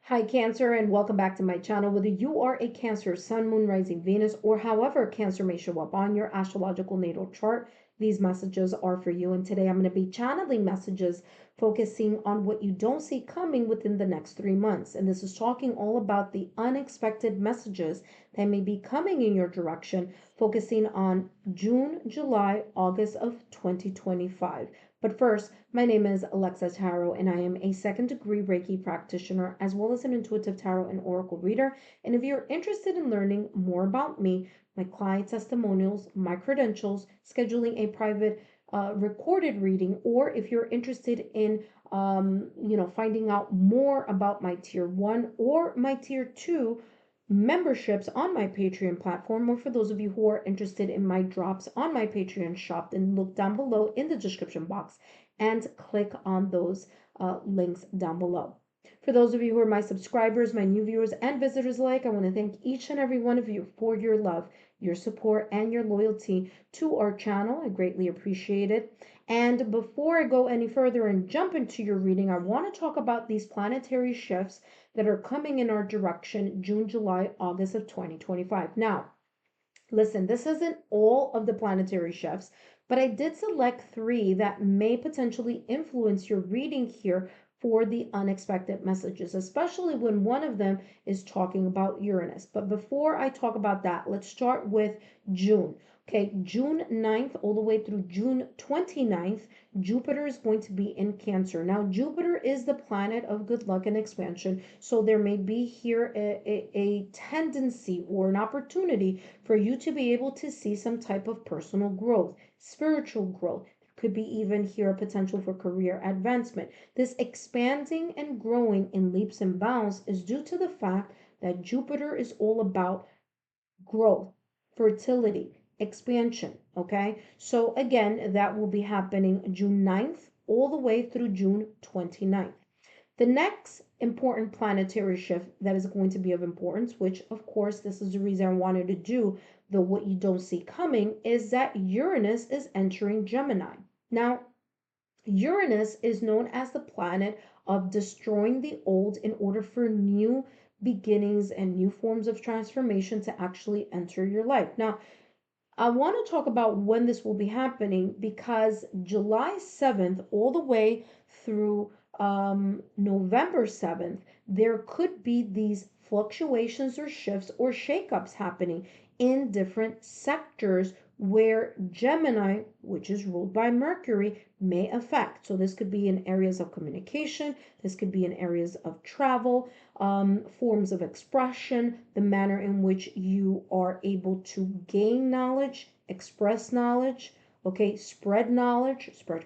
Hi, Cancer, and welcome back to my channel. Whether you are a Cancer, Sun, Moon, Rising, Venus, or however Cancer may show up on your astrological natal chart, these messages are for you. And today I'm going to be channeling messages focusing on what you don't see coming within the next 3 months. And this is talking all about the unexpected messages that may be coming in your direction, focusing on June, July, August of 2025. But first, my name is Lexa Tarot, and I am a second degree Reiki practitioner as well as an intuitive tarot and oracle reader. And if you're interested in learning more about me, my client testimonials, my credentials, scheduling a private recorded reading, or if you're interested in finding out more about my tier 1 or my tier 2 memberships on my Patreon platform, or for those of you who are interested in my drops on my Patreon shop, then look down below in the description box and click on those links down below. For those of you who are my subscribers, my new viewers, and visitors alike, I want to thank each and every one of you for your love, your support, and your loyalty to our channel. I greatly appreciate it. And before I go any further and jump into your reading, I want to talk about these planetary shifts that are coming in our direction June, July, August of 2025. Now, listen, this isn't all of the planetary shifts, but I did select three that may potentially influence your reading here for the unexpected messages, especially when one of them is talking about Uranus. But before I talk about that, let's start with June. Okay, June 9th all the way through June 29th, Jupiter is going to be in Cancer. Now, Jupiter is the planet of good luck and expansion, so there may be here a tendency or an opportunity for you to be able to see some type of personal growth, spiritual growth. Could be even here a potential for career advancement. This expanding and growing in leaps and bounds is due to the fact that Jupiter is all about growth, fertility, expansion. Okay, so again, that will be happening June 9th all the way through June 29th. The next important planetary shift that is going to be of importance, which of course this is the reason I wanted to do the what you don't see coming, is that Uranus is entering Gemini. Now, Uranus is known as the planet of destroying the old in order for new beginnings and new forms of transformation to actually enter your life. Now, I want to talk about when this will be happening because July 7th, all the way through November 7th, there could be these fluctuations or shifts or shakeups happening in different sectors where Gemini, which is ruled by Mercury, may affect. So this could be in areas of communication, this could be in areas of travel, forms of expression, the manner in which you are able to gain knowledge, express knowledge, okay, spread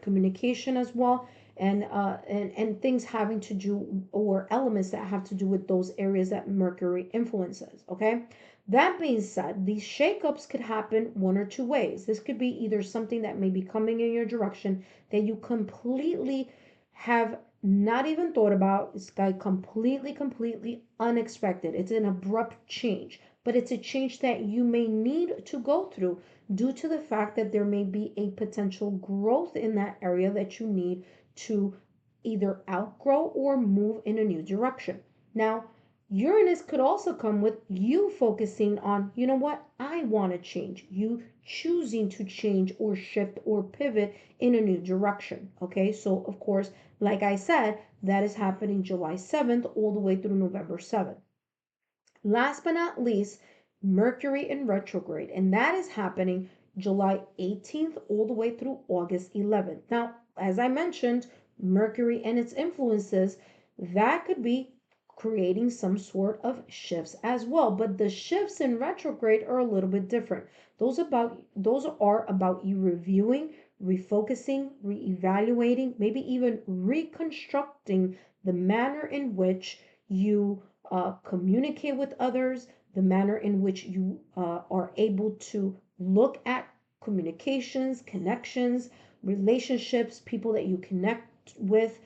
communication as well, and things having to do or elements that have to do with those areas that Mercury influences. Okay. That being said, these shakeups could happen one or two ways. This could be either something that may be coming in your direction that you completely have not even thought about. It's like completely unexpected. It's an abrupt change, but it's a change that you may need to go through due to the fact that there may be a potential growth in that area that you need to either outgrow or move in a new direction. Now, Uranus could also come with you focusing on, you know what, I want to change. You choosing to change or shift or pivot in a new direction. Okay, so of course, like I said, that is happening July 7th all the way through November 7th. Last but not least, Mercury in retrograde, and that is happening July 18th all the way through August 11th. Now, as I mentioned, Mercury and its influences, that could be creating some sort of shifts as well, but the shifts in retrograde are a little bit different. Those are about you reviewing, refocusing, reevaluating, maybe even reconstructing the manner in which you communicate with others, the manner in which you are able to look at communications, connections, relationships, people that you connect with,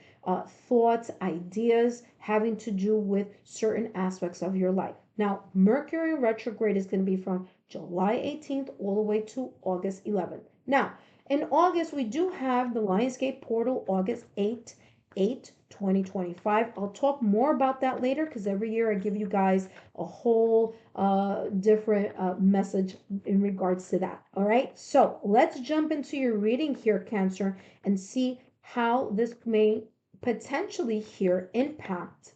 thoughts, ideas having to do with certain aspects of your life. Now, Mercury retrograde is going to be from July 18th all the way to August 11th. Now, in August, we do have the Lionsgate portal August 8th 8th, 2025. I'll talk more about that later because every year I give you guys a whole different message in regards to that. All right, so let's jump into your reading here, Cancer, and see how this may potentially here impact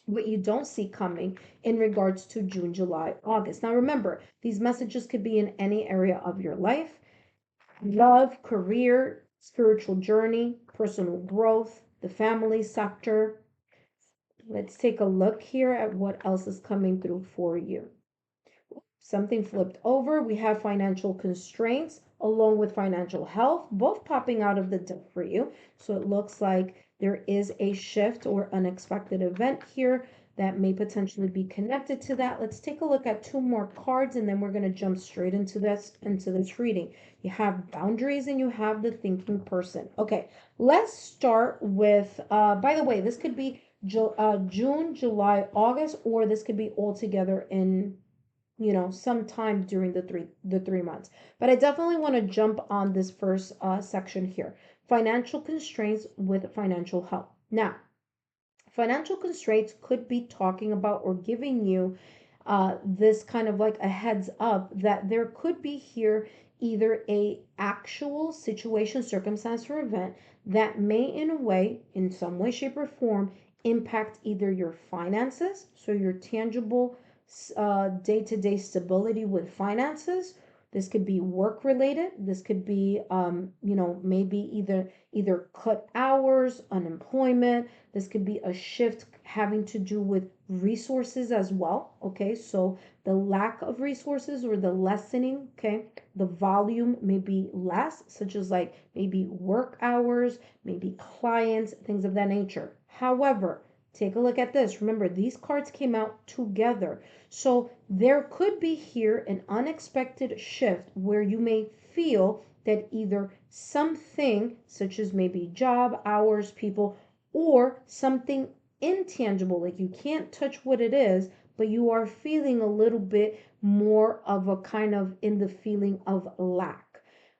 what you don't see coming in regards to June, July, August. Now, remember, these messages could be in any area of your life: love, career, spiritual journey, personal growth, the family sector. Let's take a look here at what else is coming through for you. Something flipped over. We have financial constraints along with financial health, both popping out of the deck for you. So it looks like there is a shift or unexpected event here that may potentially be connected to that. Let's take a look at two more cards and then we're going to jump straight into this reading. You have boundaries and you have the thinking person. Okay, let's start with, by the way, this could be June, July, August, or this could be all together in sometime during the 3 months. But I definitely want to jump on this first section here: financial constraints with financial help. Now, financial constraints could be talking about or giving you this kind of like a heads up that there could be here either a actual situation, circumstance, or event that may in a way, in some way, shape, or form, impact either your finances, so your tangible day-to-day stability with finances. This could be work related. This could be maybe either cut hours, unemployment. This could be a shift having to do with resources as well. Okay, so the lack of resources or the lessening, okay, the volume may be less, such as like maybe work hours, maybe clients, things of that nature. However, take a look at this. Remember, these cards came out together. So there could be here an unexpected shift where you may feel that either something, such as maybe job, hours, people, or something intangible, like you can't touch what it is, but you are feeling a little bit more of a kind of in the feeling of lack.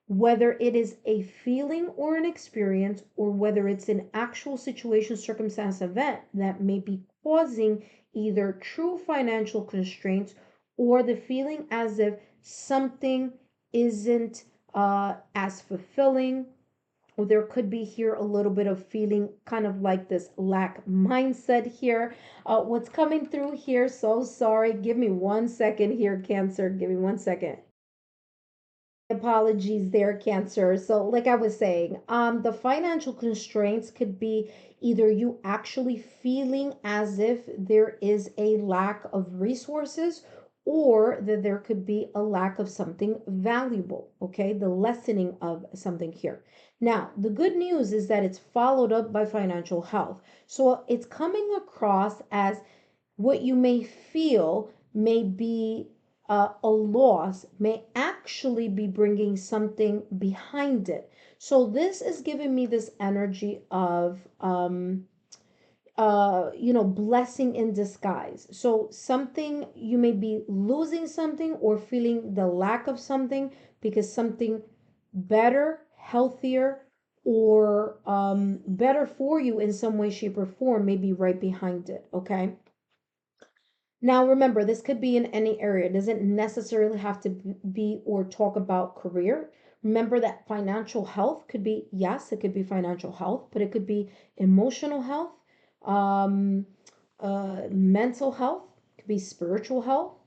Whether it is a feeling or an experience, or whether it's an actual situation, circumstance, event that may be causing either true financial constraints or the feeling as if something isn't as fulfilling, or there could be here a little bit of feeling kind of like this lack mindset here. What's coming through here? So sorry. Give me 1 second here, Cancer. Give me 1 second. Apologies there, Cancer. So like I was saying, the financial constraints could be either you actually feeling as if there is a lack of resources, or that there could be a lack of something valuable. Okay, the lessening of something here. Now the good news is that it's followed up by financial health, so it's coming across as what you may feel may be a loss may actually be bringing something behind it. So this is giving me this energy of blessing in disguise. So something, you may be losing something or feeling the lack of something because something better, healthier, or better for you in some way, shape, or form may be right behind it. Okay. Now, remember, this could be in any area. It doesn't necessarily have to be or talk about career. Remember that financial health could be, yes, it could be financial health, but it could be emotional health, um, mental health, it could be spiritual health,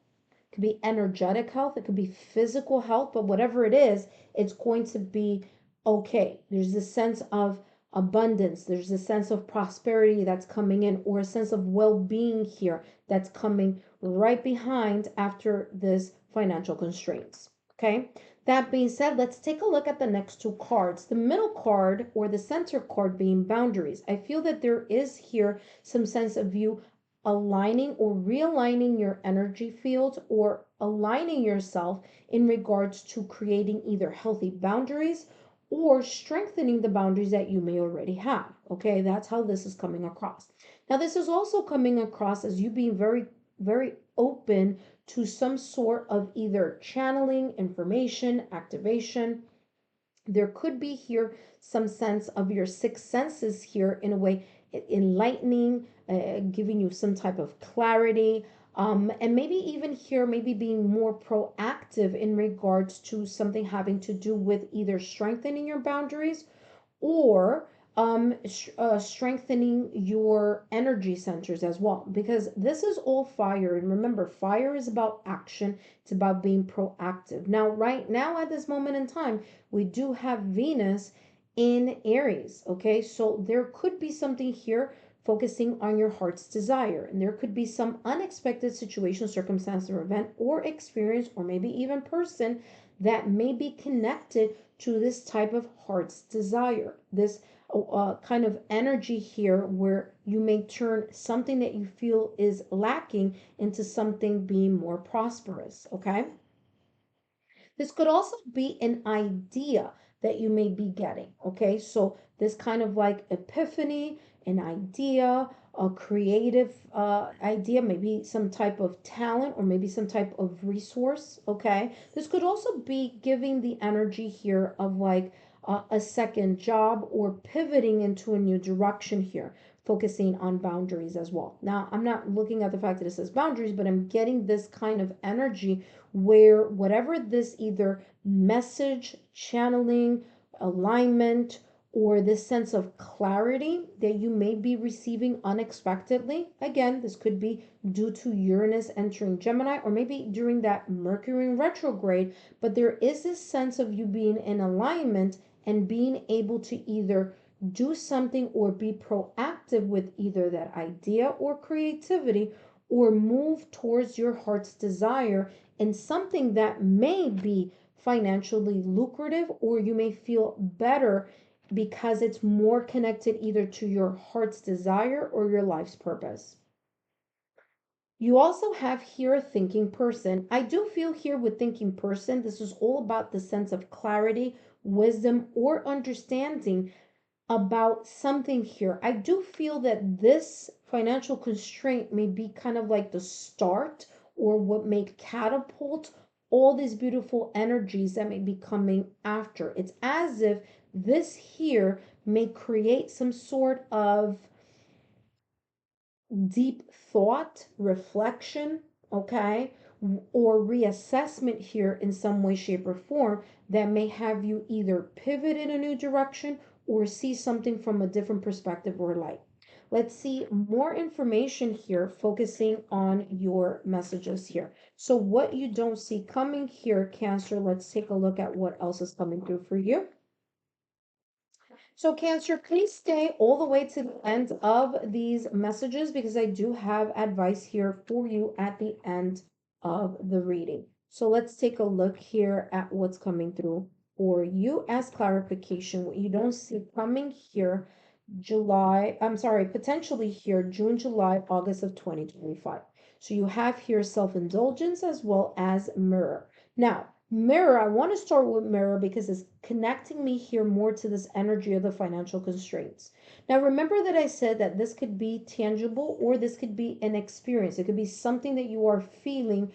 it could be energetic health, it could be physical health, but whatever it is, it's going to be okay. There's this sense of abundance, there's a sense of prosperity that's coming in, or a sense of well-being here that's coming right behind after this financial constraints. Okay, that being said, let's take a look at the next two cards. The middle card, or the center card, being boundaries. I feel that there is here some sense of you aligning or realigning your energy field, or aligning yourself in regards to creating either healthy boundaries or strengthening the boundaries that you may already have. Okay, that's how this is coming across. Now, this is also coming across as you being very, very open to some sort of either channeling, information, activation, There could be here some sense of your sixth senses here in a way, enlightening, giving you some type of clarity, and maybe even here, maybe being more proactive in regards to something having to do with either strengthening your boundaries or strengthening your energy centers as well, because this is all fire. And remember, fire is about action, it's about being proactive. Now, right now, at this moment in time, we do have Venus in Aries. Okay, so there could be something here focusing on your heart's desire, and there could be some unexpected situation, circumstance, or event, or experience, or maybe even person that may be connected to this type of heart's desire, this kind of energy here where you may turn something that you feel is lacking into something being more prosperous. Okay, this could also be an idea that you may be getting. Okay, so this kind of like epiphany, an idea, a creative idea, maybe some type of talent or maybe some type of resource. Okay, this could also be giving the energy here of like a second job or pivoting into a new direction here, focusing on boundaries as well. Now, I'm not looking at the fact that it says boundaries, but I'm getting this kind of energy where whatever this either message, channeling, alignment, or this sense of clarity that you may be receiving unexpectedly. Again, this could be due to Uranus entering Gemini or maybe during that Mercury retrograde, but there is this sense of you being in alignment and being able to either do something or be proactive with either that idea or creativity, or move towards your heart's desire in something that may be financially lucrative, or you may feel better because it's more connected either to your heart's desire or your life's purpose. You also have here a thinking person. I do feel here with thinking person, this is all about the sense of clarity, wisdom, or understanding about something here. I do feel that this financial constraint may be kind of like the start or what may catapult all these beautiful energies that may be coming after. It's as if this here may create some sort of deep thought, reflection, okay, or reassessment here in some way, shape, or form that may have you either pivot in a new direction or see something from a different perspective or light. Let's see more information here focusing on your messages here. So, what you don't see coming here, Cancer, let's take a look at what else is coming through for you. So Cancer, please stay all the way to the end of these messages because I do have advice here for you at the end of the reading. So let's take a look here at what's coming through for you as clarification. What you don't see coming here, potentially here, June, July, August of 2025. So you have here self-indulgence as well as mirror. Now, mirror, I want to start with mirror because it's connecting me here more to this energy of the financial constraints. Now, remember that I said that this could be tangible or this could be an experience. It could be something that you are feeling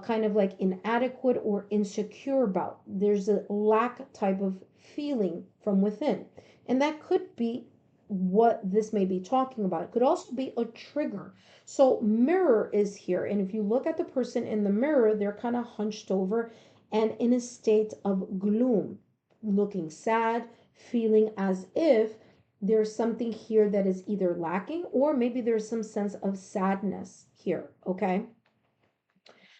kind of like inadequate or insecure about. There's a lack type of feeling from within. And that could be what this may be talking about. It could also be a trigger. So, mirror is here. And if you look at the person in the mirror, they're kind of hunched over and in a state of gloom, looking sad, feeling as if there's something here that is either lacking or maybe there's some sense of sadness here, okay?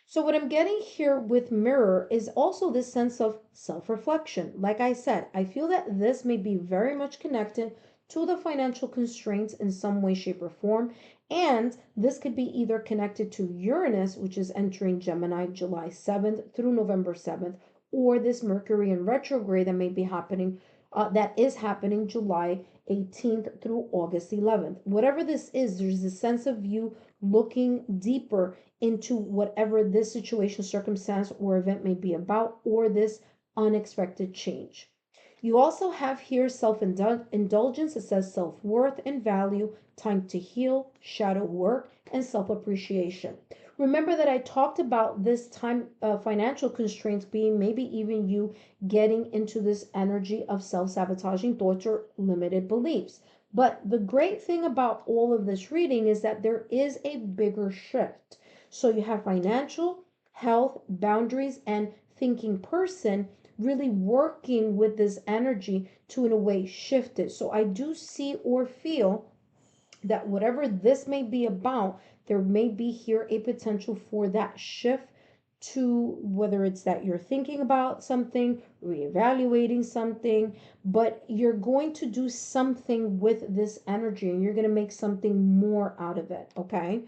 So, what I'm getting here with mirror is also this sense of self reflection. Like I said, I feel that this may be very much connected to the financial constraints in some way, shape, or form. And this could be either connected to Uranus, which is entering Gemini July 7th through November 7th, or this Mercury in retrograde that may be happening, that is happening July 18th through August 11th. Whatever this is, there's a sense of you looking deeper into whatever this situation, circumstance, or event may be about, or this unexpected change. You also have here self indulgence. It says self worth and value, time to heal, shadow work, and self appreciation. Remember that I talked about this time financial constraints being maybe even you getting into this energy of self-sabotaging thoughts or limited beliefs. But the great thing about all of this reading is that there is a bigger shift. So you have financial, health, boundaries, and thinking person really working with this energy to, in a way, shift it. So I do see or feel that whatever this may be about, there may be here a potential for that shift to whether it's that you're thinking about something, reevaluating something, but you're going to do something with this energy and you're going to make something more out of it, okay?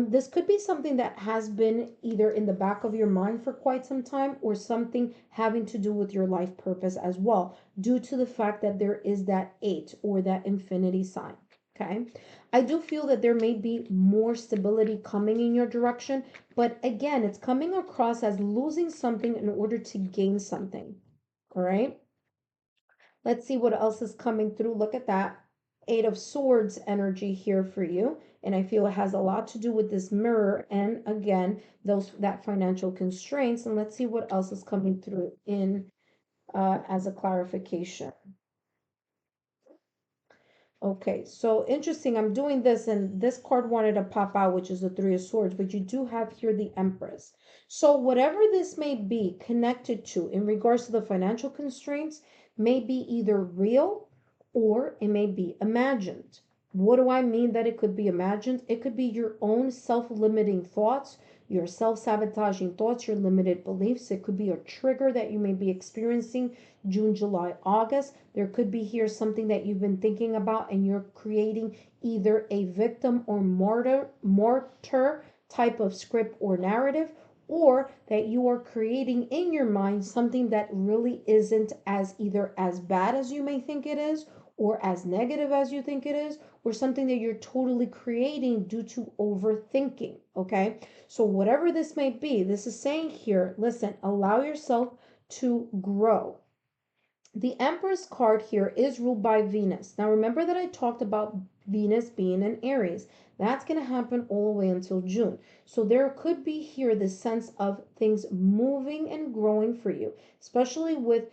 This could be something that has been either in the back of your mind for quite some time or something having to do with your life purpose as well, due to the fact that there is that eight or that infinity sign. Okay. I do feel that there may be more stability coming in your direction, but again, it's coming across as losing something in order to gain something. All right. Let's see what else is coming through. Look at that. Eight of Swords energy here for you. And I feel it has a lot to do with this mirror and again, that financial constraints. And let's see what else is coming through in as a clarification. Okay, so interesting. I'm doing this, and this card wanted to pop out, which is the Three of Swords, but you do have here the Empress. So, whatever this may be connected to in regards to the financial constraints, may be either real or it may be imagined. What do I mean that it could be imagined? It could be your own self limiting thoughts, your self sabotaging thoughts, your limited beliefs. It could be a trigger that you may be experiencing June, July, August. There could be here something that you've been thinking about and you're creating either a victim or martyr type of script or narrative, or that you are creating in your mind something that really isn't as either as bad as you may think it is or as negative as you think it is, or something that you're totally creating due to overthinking. Okay, so whatever this may be, this is saying here, listen, allow yourself to grow. The Empress card here is ruled by Venus. Now remember that I talked about Venus being in Aries. That's going to happen all the way until June. So there could be here the sense of things moving and growing for you, especially with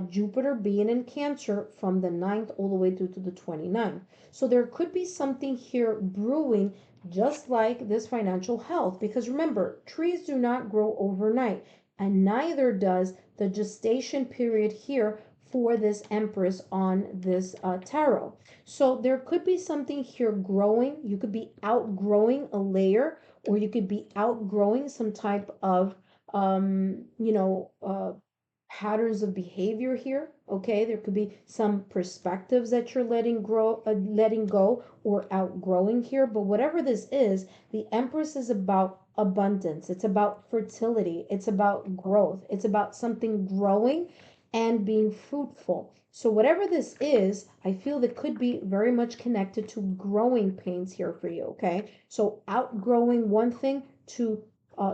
Jupiter being in Cancer from the 9th all the way through to the 29th. So there could be something here brewing, just like this financial health, because remember, trees do not grow overnight, and neither does the gestation period here for this Empress on this tarot. So there could be something here growing. You could be outgrowing a layer, or you could be outgrowing some type of, you know, patterns of behavior here. Okay, there could be some perspectives that you're letting go or outgrowing here. But whatever this is, the Empress is about abundance. It's about fertility. It's about growth. It's about something growing and being fruitful. So whatever this is, I feel that could be very much connected to growing pains here for you. Okay, so outgrowing one thing to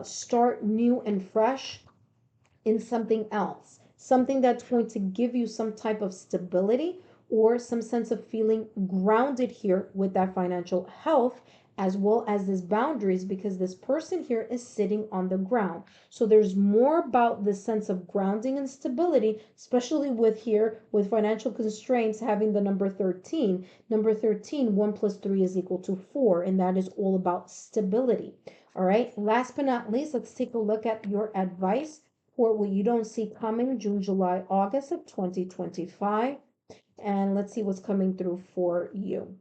start new and fresh in something else, something that's going to give you some type of stability or some sense of feeling grounded here with that financial health, as well as this boundaries, because this person here is sitting on the ground. So there's more about this sense of grounding and stability, especially with here with financial constraints having the number 13. Number 13, 1 plus 3 is equal to 4, and that is all about stability. All right, last but not least, let's take a look at your advice for what you don't see coming June, July, August of 2025. And let's see what's coming through for you.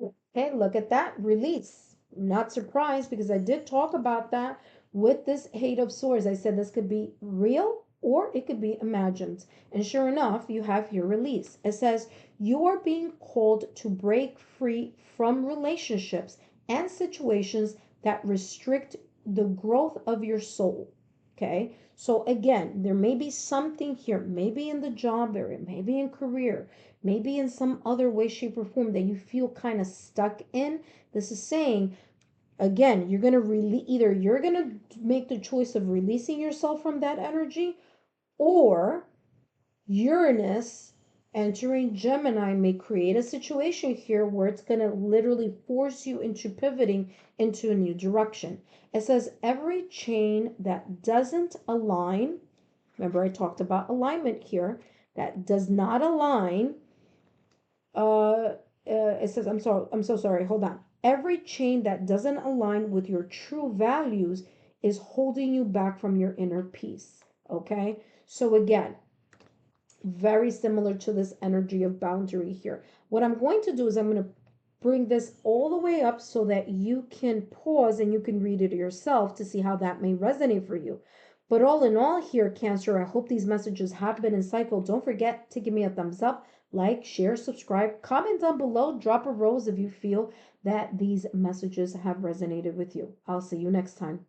Okay, look at that. Release. Not surprised because I did talk about that with this Eight of Swords. I said this could be real or it could be imagined. And sure enough, you have your release. It says you are being called to break free from relationships and situations that restrict the growth of your soul. Okay, so again, there may be something here, maybe in the job area, maybe in career, maybe in some other way, shape, or form that you feel kind of stuck in. This is saying, again, you're going to either you're going to make the choice of releasing yourself from that energy, or Uranus Entering Gemini may create a situation here where it's going to literally force you into pivoting into a new direction. It says every chain that doesn't align, remember I talked about alignment here, that does not align, it says, I'm so sorry, hold on. Every chain that doesn't align with your true values is holding you back from your inner peace. Okay? So again, very similar to this energy of boundary here. What I'm going to do is I'm going to bring this all the way up so that you can pause and you can read it yourself to see how that may resonate for you. But all in all here, Cancer, I hope these messages have been insightful. Don't forget to give me a thumbs up, like, share, subscribe, comment down below, drop a rose if you feel that these messages have resonated with you. I'll see you next time.